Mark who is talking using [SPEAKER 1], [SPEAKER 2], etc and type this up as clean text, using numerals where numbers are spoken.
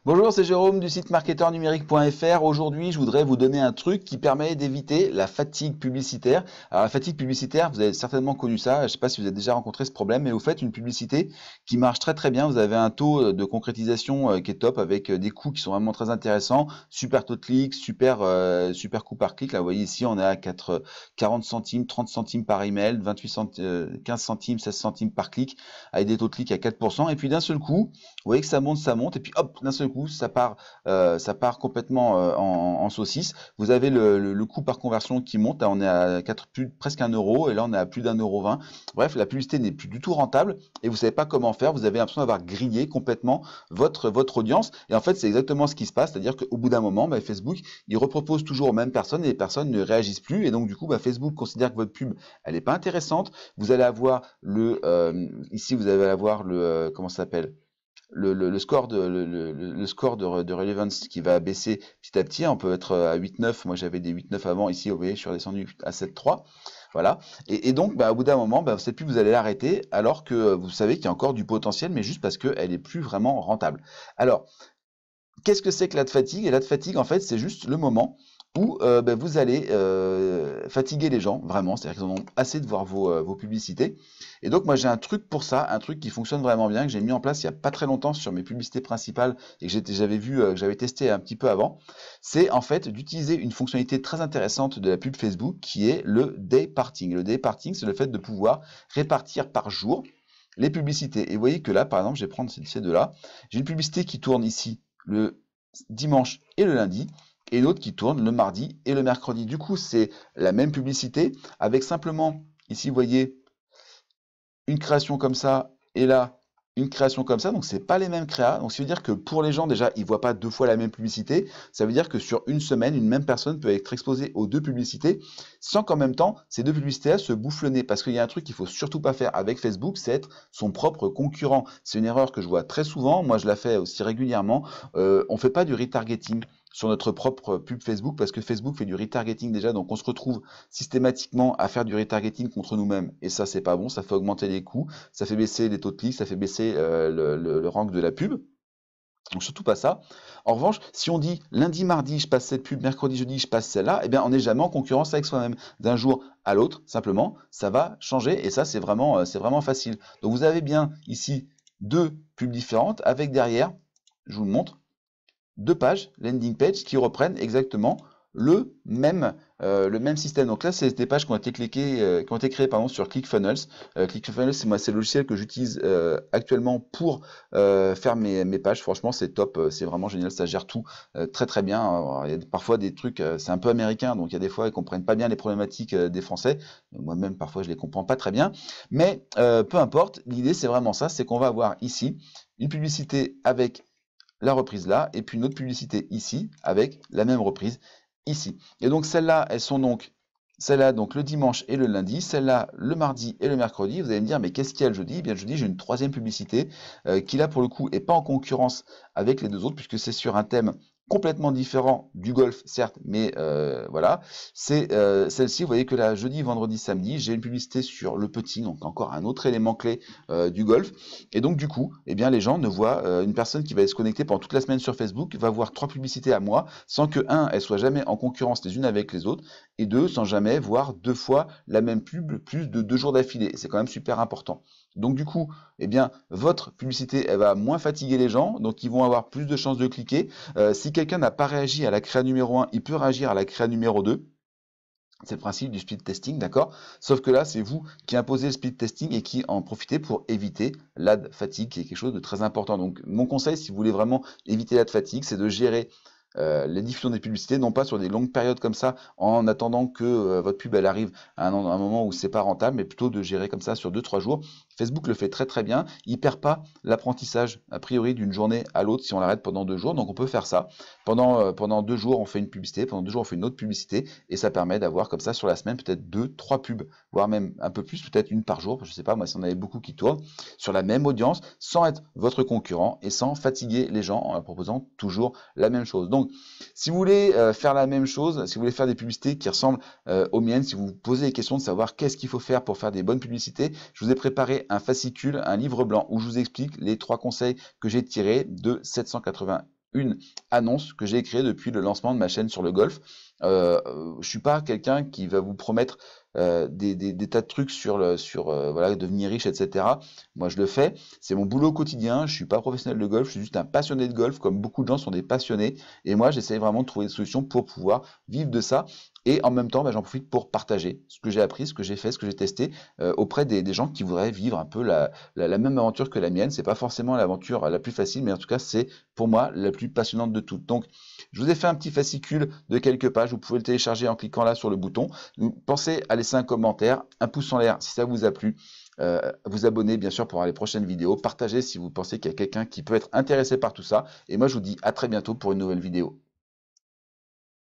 [SPEAKER 1] Bonjour, c'est Jérôme du site marketeurnumérique.fr. Aujourd'hui, je voudrais vous donner un truc qui permet d'éviter la fatigue publicitaire. Alors, la fatigue publicitaire, vous avez certainement connu ça. Je ne sais pas si vous avez déjà rencontré ce problème, mais vous faites une publicité qui marche très très bien. Vous avez un taux de concrétisation qui est top avec des coûts qui sont vraiment très intéressants. Super taux de clic, super coût par clic. Là, vous voyez ici, on est à 40 centimes, 30 centimes par email, 15 centimes, 16 centimes par clic, avec des taux de clic à 4%. Et puis d'un seul coup, vous voyez que ça monte, et puis hop, d'un seul coup, ça part complètement en saucisse. Vous avez le coût par conversion qui monte. Là, on est à presque 1 euro, et là, on est à plus d'1,20 €. Bref, la publicité n'est plus du tout rentable, et vous savez pas comment faire. Vous avez l'impression d'avoir grillé complètement votre audience. Et en fait, c'est exactement ce qui se passe, c'est-à-dire qu'au bout d'un moment, Facebook, il repropose toujours aux mêmes personnes, et les personnes ne réagissent plus. Et donc, du coup, Facebook considère que votre pub, elle n'est pas intéressante. Vous allez avoir ici, vous allez avoir comment ça s'appelle? Le score de relevance qui va baisser petit à petit. On peut être à 8,9. Moi, j'avais des 8,9 avant. Ici, vous voyez, je suis redescendu à 7,3. Voilà. Et donc, au bout d'un moment, cette pub, vous allez l'arrêter alors que vous savez qu'il y a encore du potentiel, mais juste parce qu'elle est plus vraiment rentable. Alors, qu'est-ce que c'est que la fatigue? Et la fatigue, en fait, c'est juste le moment où vous allez fatiguer les gens, vraiment, c'est-à-dire qu'ils en ont assez de voir vos publicités. Et donc moi j'ai un truc pour ça, un truc qui fonctionne vraiment bien, que j'ai mis en place il n'y a pas très longtemps sur mes publicités principales et que j'avais testé un petit peu avant. C'est en fait d'utiliser une fonctionnalité très intéressante de la pub Facebook qui est le day parting. Le day parting, c'est le fait de pouvoir répartir par jour les publicités. Et vous voyez que là, par exemple, je vais prendre ces deux-là, j'ai une publicité qui tourne ici le dimanche et le lundi, et une autre qui tourne le mardi et le mercredi. Du coup, c'est la même publicité, avec simplement, ici, vous voyez, une création comme ça, et là, une création comme ça, donc c'est pas les mêmes créas. Donc ça veut dire que pour les gens, déjà, ils voient pas deux fois la même publicité. Ça veut dire que sur une semaine, une même personne peut être exposée aux deux publicités, sans qu'en même temps, ces deux publicités-là se bouffent le nez. Parce qu'il y a un truc qu'il faut surtout pas faire avec Facebook, c'est être son propre concurrent. C'est une erreur que je vois très souvent. Moi, je la fais aussi régulièrement. On fait pas du retargeting sur notre propre pub Facebook parce que Facebook fait du retargeting déjà, donc on se retrouve systématiquement à faire du retargeting contre nous-mêmes, et ça c'est pas bon, ça fait augmenter les coûts, ça fait baisser les taux de clics, ça fait baisser le rank de la pub. Donc surtout pas ça. En revanche, si on dit lundi, mardi, je passe cette pub, mercredi, jeudi, je passe celle-là, eh bien on n'est jamais en concurrence avec soi-même. D'un jour à l'autre, simplement, ça va changer, et ça c'est vraiment facile. Donc vous avez bien ici deux pubs différentes avec derrière, je vous le montre, deux pages, landing page, qui reprennent exactement le même système. Donc là, c'est des pages qui ont été créées sur ClickFunnels. ClickFunnels, c'est le logiciel que j'utilise actuellement pour faire mes pages. Franchement, c'est top, c'est vraiment génial, ça gère tout très très bien. Alors, il y a parfois des trucs, c'est un peu américain, donc il y a des fois ils comprennent pas bien les problématiques des Français. Moi-même, parfois, je les comprends pas très bien. Mais peu importe, l'idée c'est vraiment ça, c'est qu'on va avoir ici une publicité avec la reprise là, et puis une autre publicité ici, avec la même reprise ici. Et donc celles-là, elles sont donc, celle-là donc le dimanche et le lundi, celle-là le mardi et le mercredi. Vous allez me dire, mais qu'est-ce qu'il y a le jeudi? Eh bien le jeudi, j'ai une troisième publicité qui là pour le coup est pas en concurrence avec les deux autres, puisque c'est sur un thème complètement différent du golf, certes, mais voilà. C'est celle-ci, vous voyez que là, jeudi, vendredi, samedi, j'ai une publicité sur le putting, donc encore un autre élément clé du golf. Et donc du coup, eh bien les gens ne voient une personne qui va se connecter pendant toute la semaine sur Facebook va voir trois publicités à moi, sans que elles soient jamais en concurrence les unes avec les autres, et deux, sans jamais voir deux fois la même pub plus de 2 jours d'affilée. C'est quand même super important. Donc du coup, eh bien, votre publicité, elle va moins fatiguer les gens, donc ils vont avoir plus de chances de cliquer. Si quelqu'un n'a pas réagi à la créa numéro 1, il peut réagir à la créa numéro 2. C'est le principe du speed testing, d'accord? Sauf que là, c'est vous qui imposez le speed testing et qui en profitez pour éviter l'ad fatigue, qui est quelque chose de très important. Donc, mon conseil, si vous voulez vraiment éviter l'ad fatigue, c'est de gérer les diffusions des publicités, non pas sur des longues périodes comme ça, en attendant que votre pub elle arrive à un moment où c'est pas rentable, mais plutôt de gérer comme ça sur 2-3 jours. Facebook le fait très très bien, il perd pas l'apprentissage a priori d'une journée à l'autre si on l'arrête pendant 2 jours, donc on peut faire ça. Pendant 2 jours on fait une publicité, pendant 2 jours on fait une autre publicité, et ça permet d'avoir comme ça sur la semaine peut-être 2-3 pubs, voire même un peu plus, peut-être une par jour, je sais pas, moi si on avait beaucoup qui tournent, sur la même audience, sans être votre concurrent et sans fatiguer les gens en leur proposant toujours la même chose. Donc si vous voulez faire la même chose, si vous voulez faire des publicités qui ressemblent aux miennes, si vous vous posez des questions de savoir qu'est-ce qu'il faut faire pour faire des bonnes publicités, je vous ai préparé un fascicule, un livre blanc où je vous explique les 3 conseils que j'ai tirés de 781 une annonce que j'ai créée depuis le lancement de ma chaîne sur le golf. Je suis pas quelqu'un qui va vous promettre des tas de trucs voilà, devenir riche, etc. Moi, je le fais. C'est mon boulot quotidien. Je suis pas professionnel de golf. Je suis juste un passionné de golf, comme beaucoup de gens sont des passionnés. Et moi, j'essaie vraiment de trouver des solutions pour pouvoir vivre de ça. Et en même temps, bah, j'en profite pour partager ce que j'ai appris, ce que j'ai fait, ce que j'ai testé auprès des gens qui voudraient vivre un peu la même aventure que la mienne. C'est pas forcément l'aventure la plus facile, mais en tout cas, c'est pour moi la plus passionnante de toutes. Donc, je vous ai fait un petit fascicule de quelques pages. Vous pouvez le télécharger en cliquant là sur le bouton. Pensez à laisser un commentaire, un pouce en l'air si ça vous a plu. Vous abonner bien sûr pour les prochaines vidéos. Partagez si vous pensez qu'il y a quelqu'un qui peut être intéressé par tout ça. Et moi, je vous dis à très bientôt pour une nouvelle vidéo.